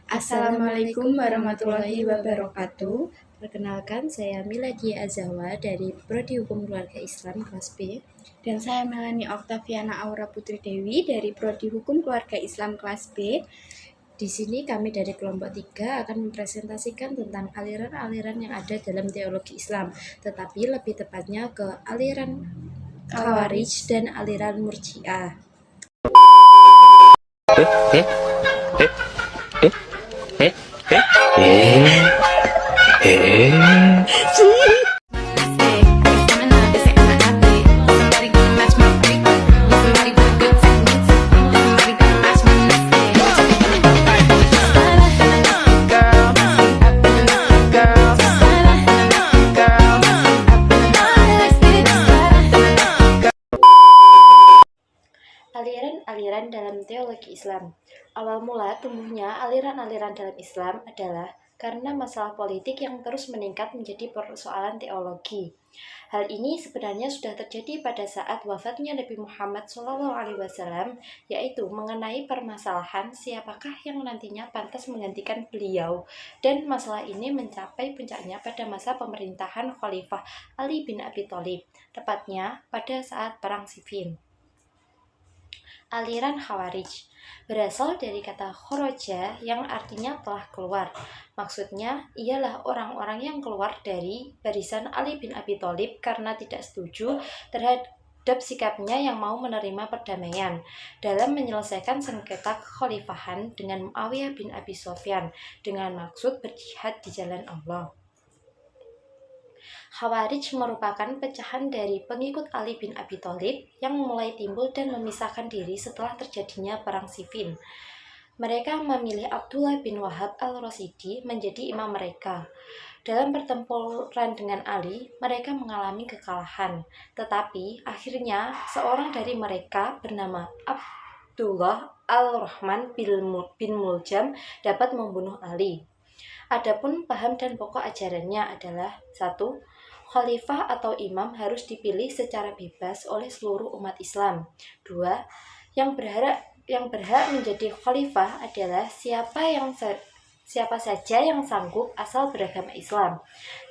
Assalamualaikum warahmatullahi wabarakatuh. Perkenalkan, saya Miladia Azawa dari Prodi Hukum Keluarga Islam kelas B. Dan saya Melanie Oktaviana Aura Putri Dewi dari Prodi Hukum Keluarga Islam kelas B. Di sini kami dari kelompok 3 akan mempresentasikan tentang aliran-aliran yang ada dalam teologi Islam, tetapi lebih tepatnya ke aliran Khawarij dan aliran Murji'ah. Aliran-aliran dalam teologi Islam. Awal mula tumbuhnya aliran-aliran dalam Islam adalah karena masalah politik yang terus meningkat menjadi persoalan teologi. Hal ini sebenarnya sudah terjadi pada saat wafatnya Nabi Muhammad SAW, yaitu mengenai permasalahan siapakah yang nantinya pantas menggantikan beliau, dan masalah ini mencapai puncaknya pada masa pemerintahan Khalifah Ali bin Abi Thalib, tepatnya pada saat Perang Siffin. Aliran Khawarij berasal dari kata khoroja yang artinya telah keluar. Maksudnya ialah orang-orang yang keluar dari barisan Ali bin Abi Thalib karena tidak setuju terhadap sikapnya yang mau menerima perdamaian dalam menyelesaikan sengketa kekhalifahan dengan Muawiyah bin Abi Sufyan dengan maksud berjihad di jalan Allah. Khawarij merupakan pecahan dari pengikut Ali bin Abi Thalib yang mulai timbul dan memisahkan diri setelah terjadinya Perang Siffin. Mereka memilih Abdullah bin Wahab al-Rasidi menjadi imam mereka. Dalam pertempuran dengan Ali, mereka mengalami kekalahan. Tetapi akhirnya seorang dari mereka bernama Abdullah al-Rahman bin Muljam dapat membunuh Ali. Adapun paham dan pokok ajarannya adalah 1. Khalifah atau imam harus dipilih secara bebas oleh seluruh umat Islam. 2. Yang berhak menjadi khalifah adalah siapa saja yang sanggup asal beragama Islam.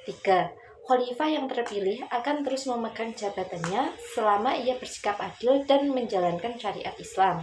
3. Khalifah yang terpilih akan terus memegang jabatannya selama ia bersikap adil dan menjalankan syariat Islam.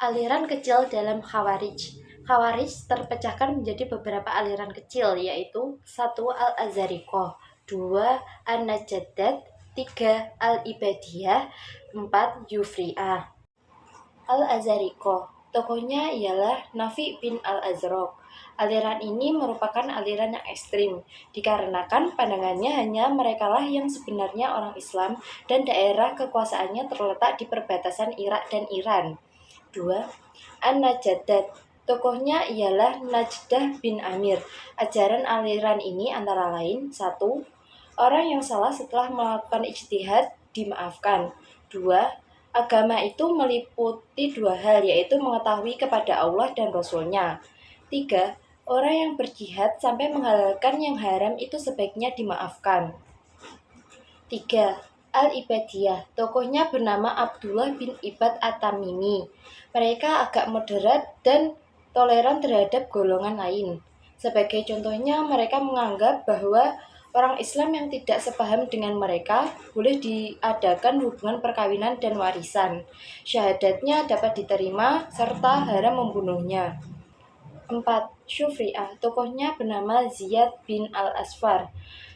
Aliran kecil dalam Khawarij. Khawarij terpecahkan menjadi beberapa aliran kecil, yaitu 1. Al-Azariqah, 2. An-Najdat, 3. Al-Ibadiyah, 4. Yufri'ah. Al-Azariqah, tokohnya ialah Nafi bin Al-Azraq. Aliran ini merupakan aliran yang ekstrim, dikarenakan pandangannya hanya merekalah yang sebenarnya orang Islam dan daerah kekuasaannya terletak di perbatasan Irak dan Iran. 2. An-Najdat, tokohnya ialah Najdah bin Amir. Ajaran aliran ini antara lain 1. Orang yang salah setelah melakukan ijtihad dimaafkan. 2. Agama itu meliputi 2 hal, yaitu mengetahui kepada Allah dan Rasul-Nya. 3. Orang yang berjihad sampai menghalalkan yang haram itu sebaiknya dimaafkan. 3. Al-Ibadiyah, tokohnya bernama Abdullah bin Ibad At-Tamimi. Mereka agak moderat dan toleran terhadap golongan lain. Sebagai contohnya, mereka menganggap bahwa orang Islam yang tidak sepaham dengan mereka boleh diadakan hubungan perkawinan dan warisan. Syahadatnya dapat diterima serta haram membunuhnya. 4. Syufri'ah, tokohnya bernama Ziyad bin Al-Asfar.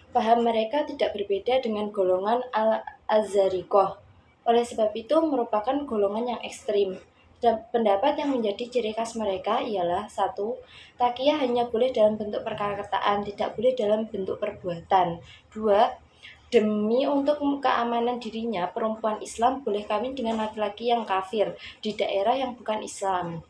Paham mereka tidak berbeda dengan golongan Al-Azariqah. Oleh sebab itu merupakan golongan yang ekstrim. Pendapat yang menjadi ciri khas mereka ialah 1. Taqiyah hanya boleh dalam bentuk perkataan, tidak boleh dalam bentuk perbuatan. 2. Demi untuk keamanan dirinya, perempuan Islam boleh kawin dengan laki-laki yang kafir di daerah yang bukan Islam.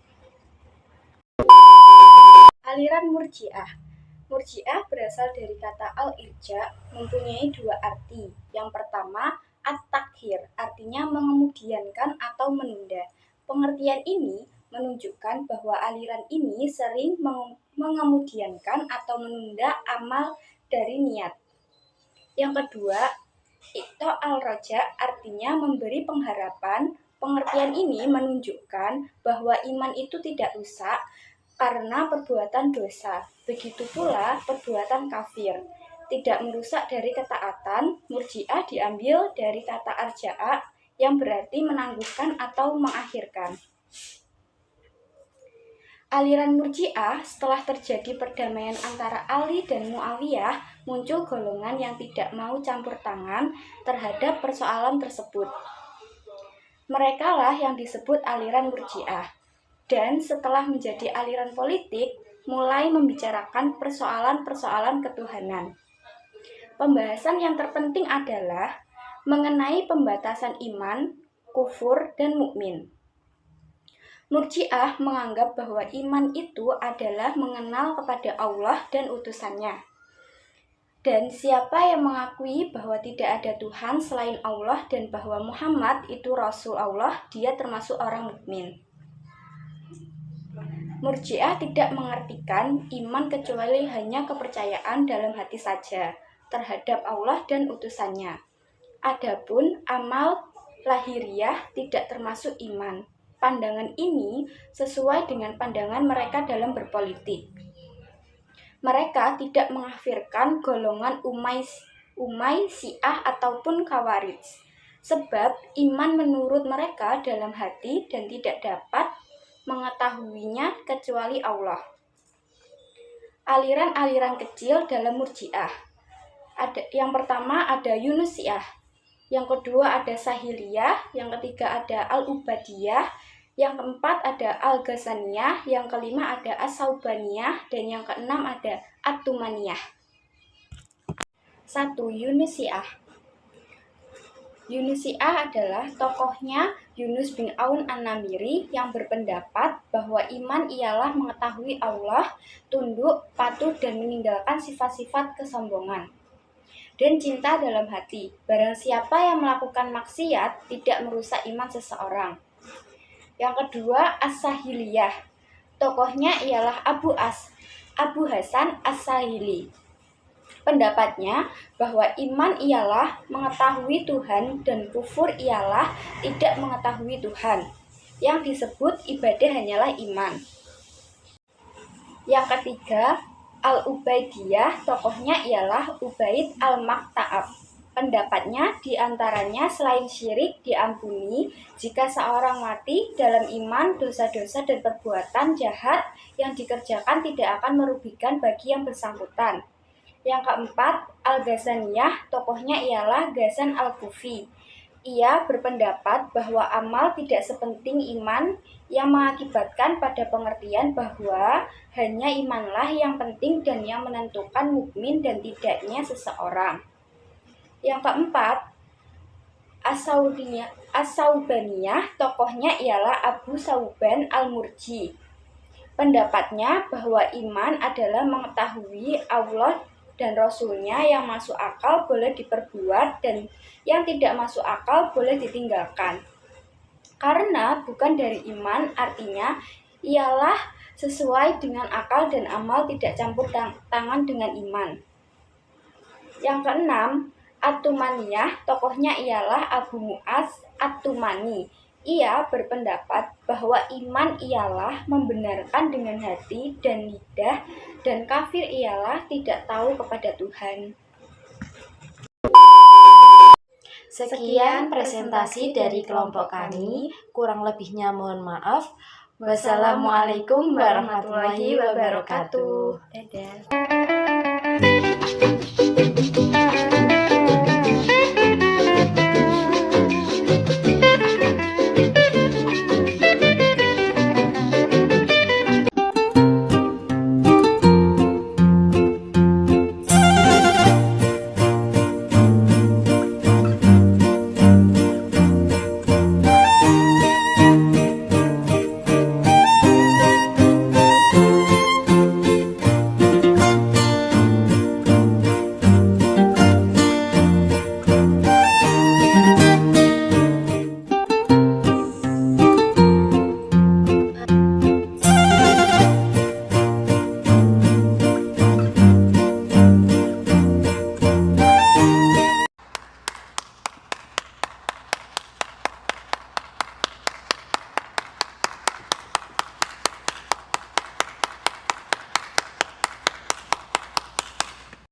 Aliran Murji'ah. Murji'ah berasal dari kata al-irja, mempunyai 2 arti. Yang pertama, at-takhir, artinya mengemudiankan atau menunda. Pengertian ini menunjukkan bahwa aliran ini sering mengemudiankan atau menunda amal dari niat. Yang kedua, Iqta al-Raja, artinya memberi pengharapan. Pengertian ini menunjukkan bahwa iman itu tidak rusak karena perbuatan dosa. Begitu pula perbuatan kafir. Tidak merusak dari ketaatan, murji'ah diambil dari kata arja'a yang berarti menangguhkan atau mengakhirkan. Aliran Murji'ah setelah terjadi perdamaian antara Ali dan Muawiyah, muncul golongan yang tidak mau campur tangan terhadap persoalan tersebut. Mereka lah yang disebut aliran Murji'ah. Dan setelah menjadi aliran politik, mulai membicarakan persoalan-persoalan ketuhanan. Pembahasan yang terpenting adalah mengenai pembatasan iman, kufur, dan mukmin. Murji'ah menganggap bahwa iman itu adalah mengenal kepada Allah dan utusannya. Dan siapa yang mengakui bahwa tidak ada Tuhan selain Allah dan bahwa Muhammad itu Rasul Allah, dia termasuk orang mukmin. Murji'ah tidak mengartikan iman kecuali hanya kepercayaan dalam hati saja terhadap Allah dan utusannya. Adapun amal lahiriah tidak termasuk iman. Pandangan ini sesuai dengan pandangan mereka dalam berpolitik. Mereka tidak mengkafirkan golongan Umay, Syiah ataupun Khawarij, sebab iman menurut mereka dalam hati dan tidak dapat mengetahuinya kecuali Allah. Aliran-aliran kecil dalam Murji'ah. Yang pertama ada Yunusiyah, yang kedua ada Sahiliyah, yang ketiga ada Al-Ubadiyah, yang keempat ada Al-Ghazaniyah, yang kelima ada As-Saubaniyah, dan yang keenam ada At-Tumaniyah. 1. Yunusiyah. Yunusiyah adalah tokohnya Yunus bin Aun An-Namiri yang berpendapat bahwa iman ialah mengetahui Allah, tunduk, patuh, dan meninggalkan sifat-sifat kesombongan dan cinta dalam hati. Barang siapa yang melakukan maksiat tidak merusak iman seseorang. Yang kedua, As-Sahiliyah. Tokohnya ialah Abu Hasan As-Sahili. Pendapatnya bahwa iman ialah mengetahui Tuhan dan kufur ialah tidak mengetahui Tuhan. Yang disebut ibadah hanyalah iman. Yang ketiga, Al-Ubaidiyah, tokohnya ialah Ubaid Al-Makta'ab. Pendapatnya diantaranya selain syirik diampuni jika seorang mati dalam iman, dosa-dosa dan perbuatan jahat yang dikerjakan tidak akan merugikan bagi yang bersangkutan. Yang keempat, Al-Ghazaniyah, tokohnya ialah Ghazan Al-Kufi. Ia berpendapat bahwa amal tidak sepenting iman yang mengakibatkan pada pengertian bahwa hanya imanlah yang penting dan yang menentukan mukmin dan tidaknya seseorang. Yang keempat, As-Saubaniyah, tokohnya ialah Abu Sauban Al-Murji. Pendapatnya bahwa iman adalah mengetahui Allah dan Rasulnya yang masuk akal boleh diperbuat dan yang tidak masuk akal boleh ditinggalkan. Karena bukan dari iman, artinya ialah sesuai dengan akal dan amal tidak campur tangan dengan iman. Yang keenam, At-Tumaniyah, tokohnya ialah Abu Mu'az At-Tumani. Ia berpendapat bahwa iman ialah membenarkan dengan hati dan lidah, dan kafir ialah tidak tahu kepada Tuhan. Sekian presentasi dari kelompok kami, kurang lebihnya mohon maaf. Wassalamualaikum warahmatullahi wabarakatuh. Dadah.